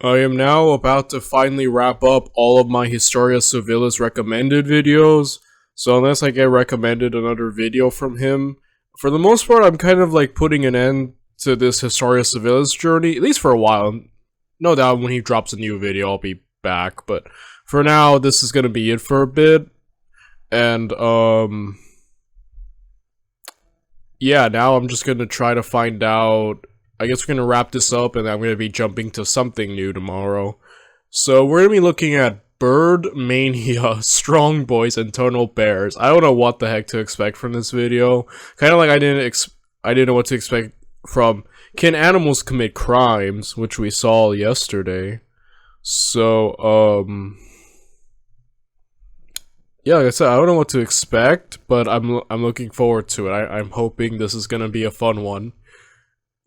I am now about to finally wrap up all of my Historia Civilis recommended videos, so unless I get recommended another video from him, for the most part I'm kind of like putting an end to this Historia Civilis journey, at least for a while. No doubt when he drops a new video I'll be back, but for now this is gonna be it for a bit, and yeah, now I'm just gonna try to find out. I guess we're gonna wrap this up, and I'm gonna be jumping to something new tomorrow. So we're gonna be looking at Bird Mania, Strongboys, and Tunnel Bears. I don't know what the heck to expect from this video. Kind of like I didn't know what to expect from Can Animals Commit Crimes, which we saw yesterday. So yeah, like I said, I don't know what to expect, but I'm looking forward to it. I'm hoping this is gonna be a fun one.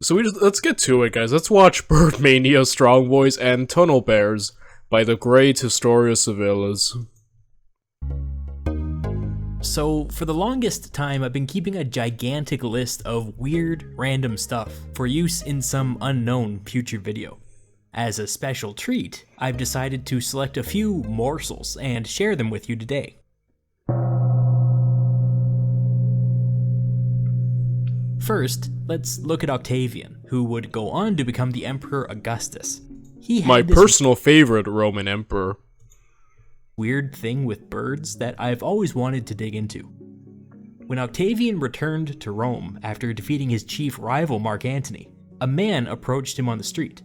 So let's get to it, guys. Let's watch Bird Mania, Strongboys, and Tunnel Bears by the great Historia Civilis. So, for the longest time, I've been keeping a gigantic list of weird, random stuff for use in some unknown future video. As a special treat, I've decided to select a few morsels and share them with you today. First, let's look at Octavian, who would go on to become the Emperor Augustus. He had My this personal favorite Roman emperor. weird thing with birds that I've always wanted to dig into. When Octavian returned to Rome after defeating his chief rival Mark Antony, a man approached him on the street.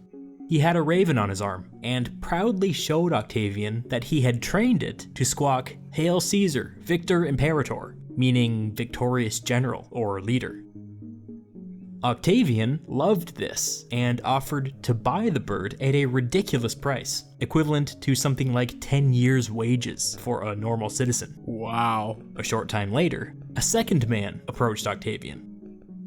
He had a raven on his arm, and proudly showed Octavian that he had trained it to squawk, "Hail Caesar, Victor Imperator," meaning victorious general or leader. Octavian loved this and offered to buy the bird at a ridiculous price, equivalent to something like 10 years' wages for a normal citizen. Wow. A short time later, a second man approached Octavian.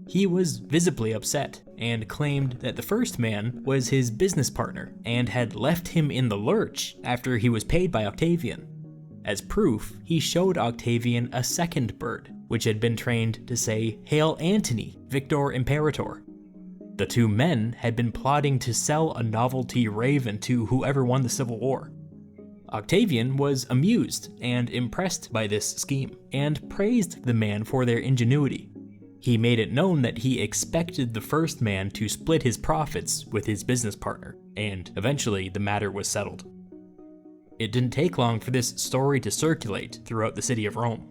He was visibly upset and claimed that the first man was his business partner and had left him in the lurch after he was paid by Octavian. As proof, he showed Octavian a second bird, which had been trained to say, "Hail Antony, Victor Imperator." The two men had been plotting to sell a novelty raven to whoever won the Civil War. Octavian was amused and impressed by this scheme, and praised the man for their ingenuity. He made it known that he expected the first man to split his profits with his business partner, and eventually the matter was settled. It didn't take long for this story to circulate throughout the city of Rome.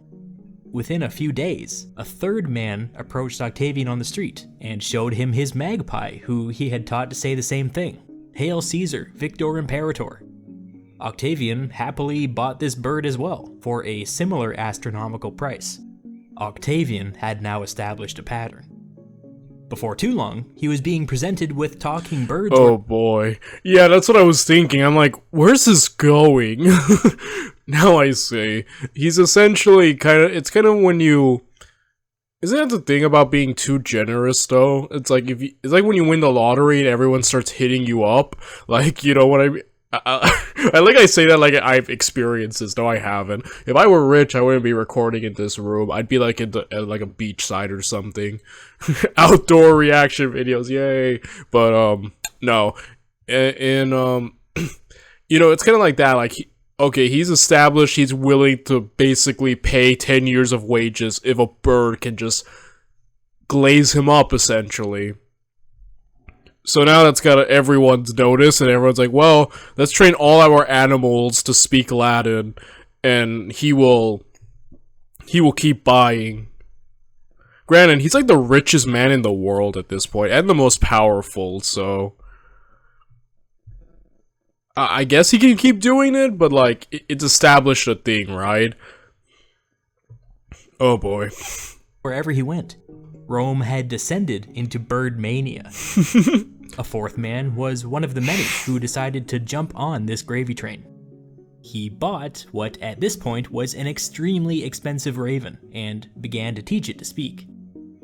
Within a few days, a third man approached Octavian on the street and showed him his magpie, who he had taught to say the same thing, "Hail Caesar, Victor Imperator." Octavian happily bought this bird as well, for a similar astronomical price. Octavian had now established a pattern. Before too long, he was being presented with talking birds. Oh boy. Yeah, that's what I was thinking. I'm like, where's this going? Now I see. He's essentially it's kind of when you... Isn't that the thing about being too generous, though? It's like it's like when you win the lottery and everyone starts hitting you up. Like, you know what I mean? I say that like I've experienced this. No, I haven't. If I were rich, I wouldn't be recording in this room. I'd be like at like a beachside or something. Outdoor reaction videos, yay! But no, and you know, it's kind of like that. Like, okay, he's established. He's willing to basically pay 10 years of wages if a bird can just glaze him up, essentially. So now that's got everyone's notice, and everyone's like, well, let's train all our animals to speak Latin, and he will keep buying. Granted, he's like the richest man in the world at this point, and the most powerful, so... I guess he can keep doing it, but like, it's established a thing, right? Oh boy. Wherever he went, Rome had descended into bird mania. A fourth man was one of the many who decided to jump on this gravy train. He bought what at this point was an extremely expensive raven and began to teach it to speak.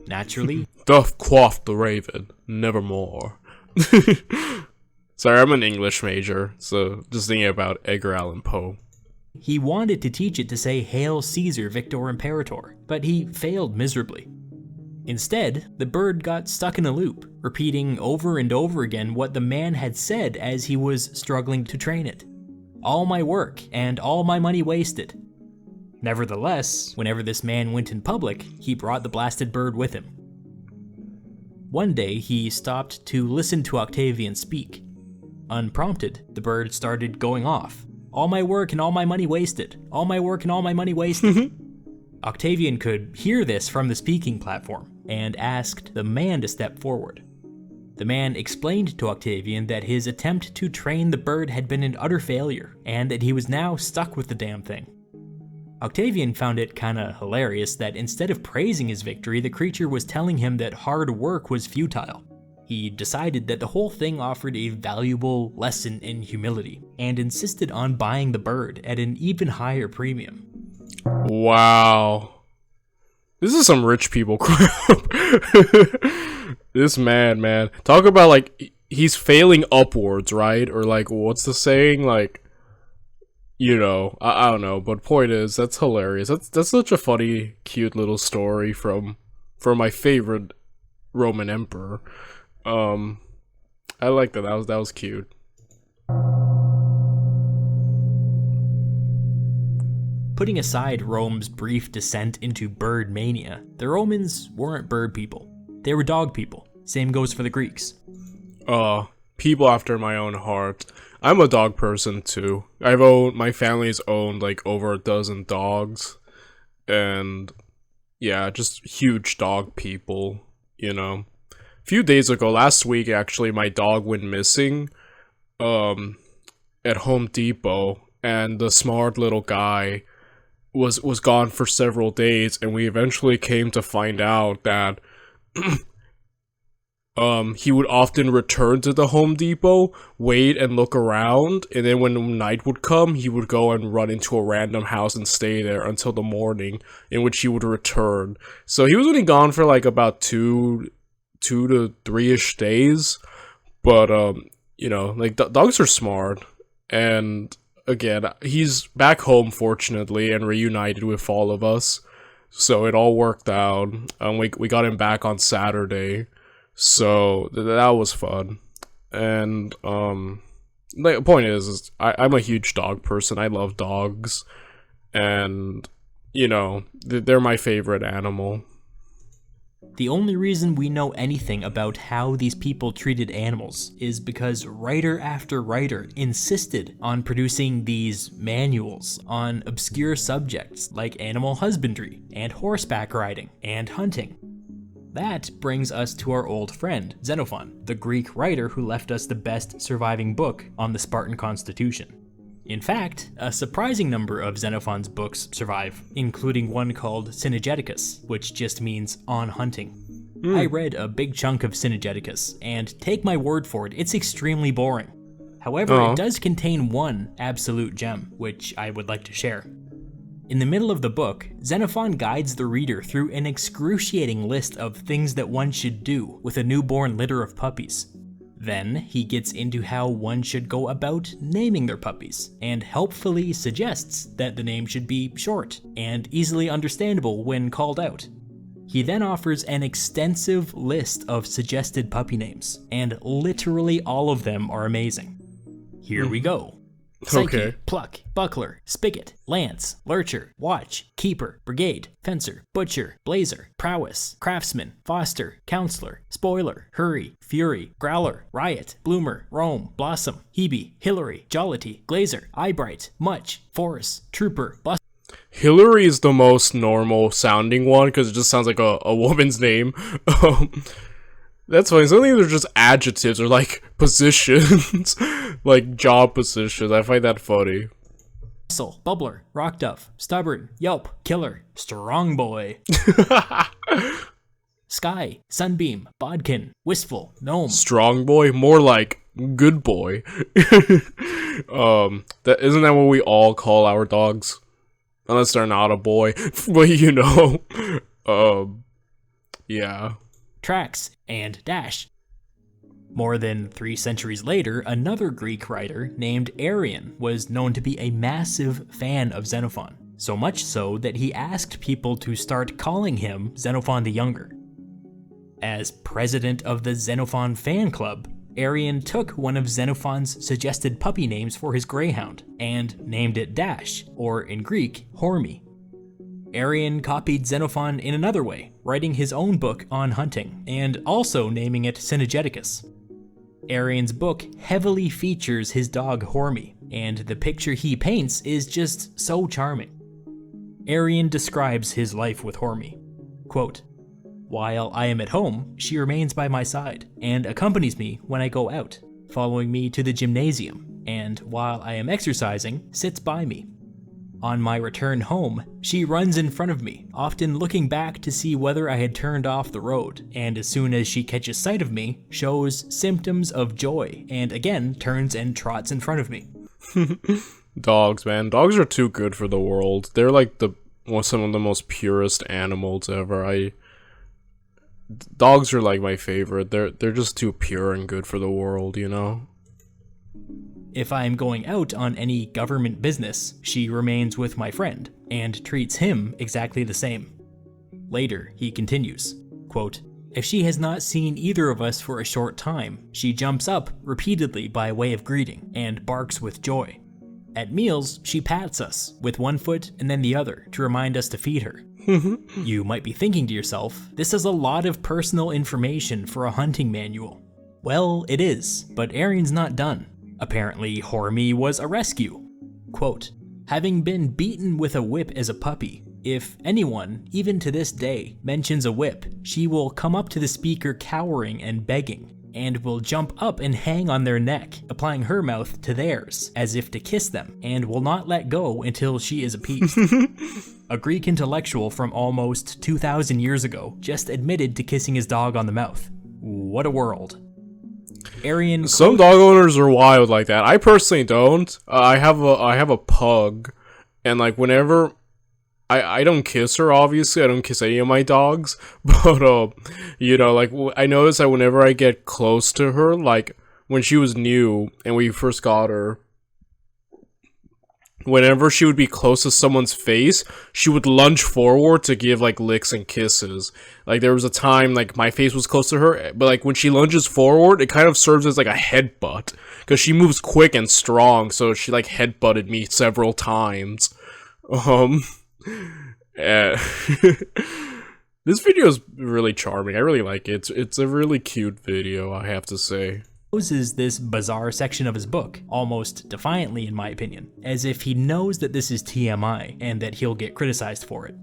Naturally, doth quaff the raven, nevermore. Sorry, I'm an English major, so just thinking about Edgar Allan Poe. He wanted to teach it to say "Hail Caesar, Victor Imperator," but he failed miserably. Instead, the bird got stuck in a loop, repeating over and over again what the man had said as he was struggling to train it. All my work and all my money wasted. Nevertheless, whenever this man went in public, he brought the blasted bird with him. One day, he stopped to listen to Octavian speak. Unprompted, the bird started going off. All my work and all my money wasted. All my work and all my money wasted. Octavian could hear this from the speaking platform and asked the man to step forward. The man explained to Octavian that his attempt to train the bird had been an utter failure and that he was now stuck with the damn thing. Octavian found it kinda hilarious that instead of praising his victory, the creature was telling him that hard work was futile. He decided that the whole thing offered a valuable lesson in humility and insisted on buying the bird at an even higher premium. Wow. This is some rich people crap. This man. Talk about, like, he's failing upwards, right? Or, like, what's the saying? Like, you know, I don't know. But point is, that's hilarious. That's such a funny, cute little story from my favorite Roman emperor. I like that. That was cute. Putting aside Rome's brief descent into bird mania, the Romans weren't bird people. They were dog people. Same goes for the Greeks. People after my own heart. I'm a dog person too. My family's owned like over a dozen dogs. And yeah, just huge dog people, you know. A few days ago, last week actually, my dog went missing at Home Depot, and the smart little guy was gone for several days, and we eventually came to find out that he would often return to the Home Depot, wait and look around, and then when night would come, he would go and run into a random house and stay there until the morning, in which he would return. So he was only gone for like about 2 to 3-ish days, but you know, like dogs are smart, and again, he's back home fortunately and reunited with all of us, so it all worked out. We got him back on Saturday, so that was fun. And the point is I'm a huge dog person. I love dogs, and you know, they're my favorite animal. The only reason we know anything about how these people treated animals is because writer after writer insisted on producing these manuals on obscure subjects like animal husbandry and horseback riding and hunting. That brings us to our old friend, Xenophon, the Greek writer who left us the best surviving book on the Spartan constitution. In fact, a surprising number of Xenophon's books survive, including one called Synegeticus, which just means on hunting. I read a big chunk of Synegeticus, and take my word for it, it's extremely boring. However, it does contain one absolute gem, which I would like to share. In the middle of the book, Xenophon guides the reader through an excruciating list of things that one should do with a newborn litter of puppies. Then, he gets into how one should go about naming their puppies, and helpfully suggests that the name should be short and easily understandable when called out. He then offers an extensive list of suggested puppy names, and literally all of them are amazing. Here we go. Psyche, Okay. Pluck, Buckler, Spigot, Lance, Lurcher, Watch, Keeper, Brigade, Fencer, Butcher, Blazer, Prowess, Craftsman, Foster, Counselor, Spoiler, Hurry, Fury, Growler, Riot, Bloomer, Rome, Blossom, Hebe, Hillary, Jollity, Glazer, Eyebright, Much, Force, Trooper, Bust. Hillary is the most normal sounding one because it just sounds like a woman's name. That's funny. Some of these are just adjectives or like positions, like job positions. I find that funny. Hustle, Bubbler, Rock Dove, Stubborn, Yelp, Killer, Strongboy. Sky, Sunbeam, Bodkin, Wistful, Gnome. Strong boy, more like good boy. That isn't that what we all call our dogs, unless they're not a boy. But you know, yeah. Trax, and Dash. More than 3 centuries later, another Greek writer named Arrian was known to be a massive fan of Xenophon, so much so that he asked people to start calling him Xenophon the Younger. As president of the Xenophon fan club, Arrian took one of Xenophon's suggested puppy names for his greyhound and named it Dash, or in Greek, Hormy. Arrian copied Xenophon in another way, writing his own book on hunting, and also naming it Synergeticus. Arrian's book heavily features his dog Hormy, and the picture he paints is just so charming. Arrian describes his life with Hormy. Quote, "While I am at home, she remains by my side and accompanies me when I go out, following me to the gymnasium, and while I am exercising, sits by me. On my return home, she runs in front of me, often looking back to see whether I had turned off the road, and as soon as she catches sight of me, shows symptoms of joy, and again turns and trots in front of me." Dogs, man. Dogs are too good for the world. They're like some of the most purest animals ever. Dogs are like my favorite. They're just too pure and good for the world, you know? If I am going out on any government business, she remains with my friend, and treats him exactly the same. Later, he continues, quote, "If she has not seen either of us for a short time, she jumps up repeatedly by way of greeting, and barks with joy. At meals, she pats us, with one foot and then the other, to remind us to feed her." You might be thinking to yourself, this is a lot of personal information for a hunting manual. Well, it is, but Arrian's not done. Apparently, Hormy was a rescue. Quote, "Having been beaten with a whip as a puppy, if anyone, even to this day, mentions a whip, she will come up to the speaker cowering and begging, and will jump up and hang on their neck, applying her mouth to theirs, as if to kiss them, and will not let go until she is appeased." A Greek intellectual from almost 2,000 years ago just admitted to kissing his dog on the mouth. What a world. Arrian. Some dog owners are wild like that. I personally don't. I have a pug, and like whenever I don't kiss her, obviously I don't kiss any of my dogs, but you know, like I notice that whenever I get close to her, like when she was new and we first got her, whenever she would be close to someone's face, she would lunge forward to give like licks and kisses. Like there was a time like my face was close to her, but like when she lunges forward, it kind of serves as like a headbutt because she moves quick and strong. So she like headbutted me several times. Yeah. This video is really charming. I really like it. It's a really cute video, I have to say. Closes this bizarre section of his book, almost defiantly in my opinion, as if he knows that this is TMI and that he'll get criticized for it.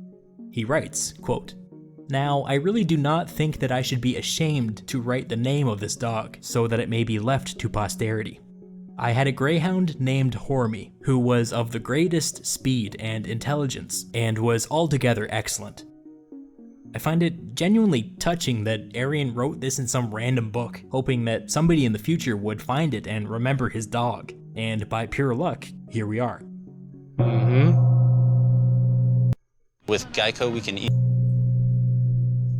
He writes, quote, "Now, I really do not think that I should be ashamed to write the name of this dog so that it may be left to posterity. I had a greyhound named Hormy, who was of the greatest speed and intelligence, and was altogether excellent. I find it genuinely touching that Arrian wrote this in some random book, hoping that somebody in the future would find it and remember his dog. And by pure luck, here we are." With Geico, we can eat.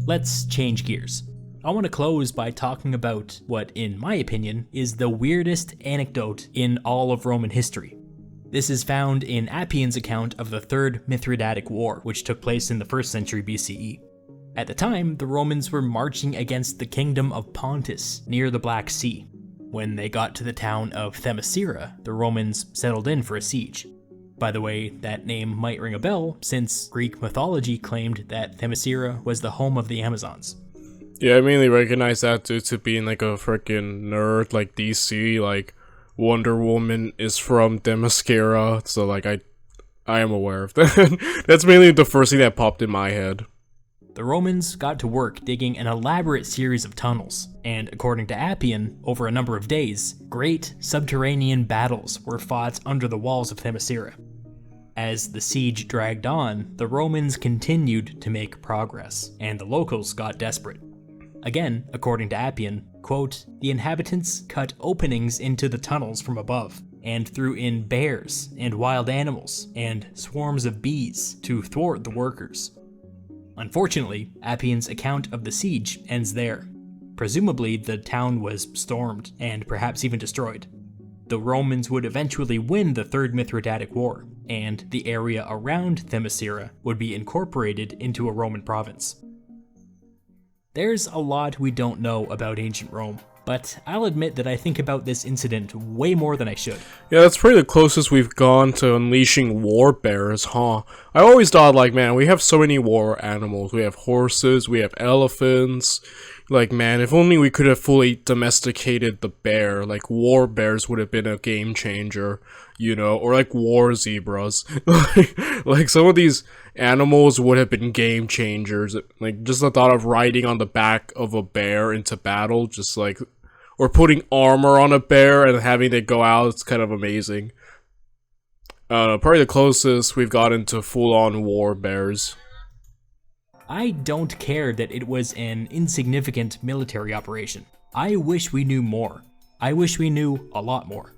Let's change gears. I want to close by talking about what, in my opinion, is the weirdest anecdote in all of Roman history. This is found in Appian's account of the Third Mithridatic War, which took place in the 1st century BCE. At the time, the Romans were marching against the kingdom of Pontus, near the Black Sea. When they got to the town of Themyscira, the Romans settled in for a siege. By the way, that name might ring a bell, since Greek mythology claimed that Themyscira was the home of the Amazons. Yeah, I mainly recognize that due to being like a freaking nerd like DC, like Wonder Woman is from Themyscira, so like I am aware of that. That's mainly the first thing that popped in my head. The Romans got to work digging an elaborate series of tunnels, and according to Appian, over a number of days, great subterranean battles were fought under the walls of Themyscira. As the siege dragged on, the Romans continued to make progress, and the locals got desperate. Again, according to Appian, quote, "The inhabitants cut openings into the tunnels from above, and threw in bears and wild animals and swarms of bees to thwart the workers." Unfortunately, Appian's account of the siege ends there. Presumably, the town was stormed and perhaps even destroyed. The Romans would eventually win the Third Mithridatic War, and the area around Themyscira would be incorporated into a Roman province. There's a lot we don't know about ancient Rome, but I'll admit that I think about this incident way more than I should. Yeah, that's probably the closest we've gone to unleashing war bears, huh? I always thought, like, man, we have so many war animals. We have horses, we have elephants. Like, man, if only we could have fully domesticated the bear. Like, war bears would have been a game changer, you know? Or, like, war zebras. Like, some of these animals would have been game changers. Like, just the thought of riding on the back of a bear into battle, just like... Or putting armor on a bear and having it go out, it's kind of amazing. Probably the closest we've gotten to full-on war bears. I don't care that it was an insignificant military operation. I wish we knew more. I wish we knew a lot more.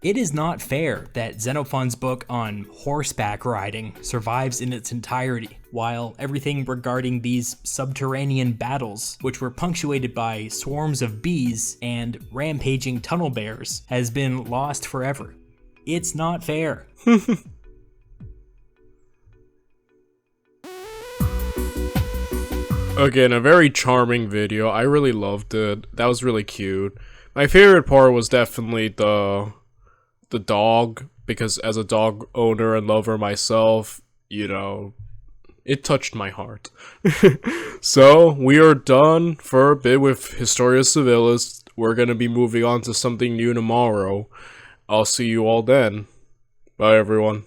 It is not fair that Xenophon's book on horseback riding survives in its entirety, while everything regarding these subterranean battles, which were punctuated by swarms of bees and rampaging tunnel bears, has been lost forever. It's not fair. Again, a very charming video. I really loved it. That was really cute. My favorite part was definitely the dog, because as a dog owner and lover myself, you know, it touched my heart. So, we are done for a bit with Historia Civilis. We're gonna be moving on to something new tomorrow. I'll see you all then. Bye, everyone.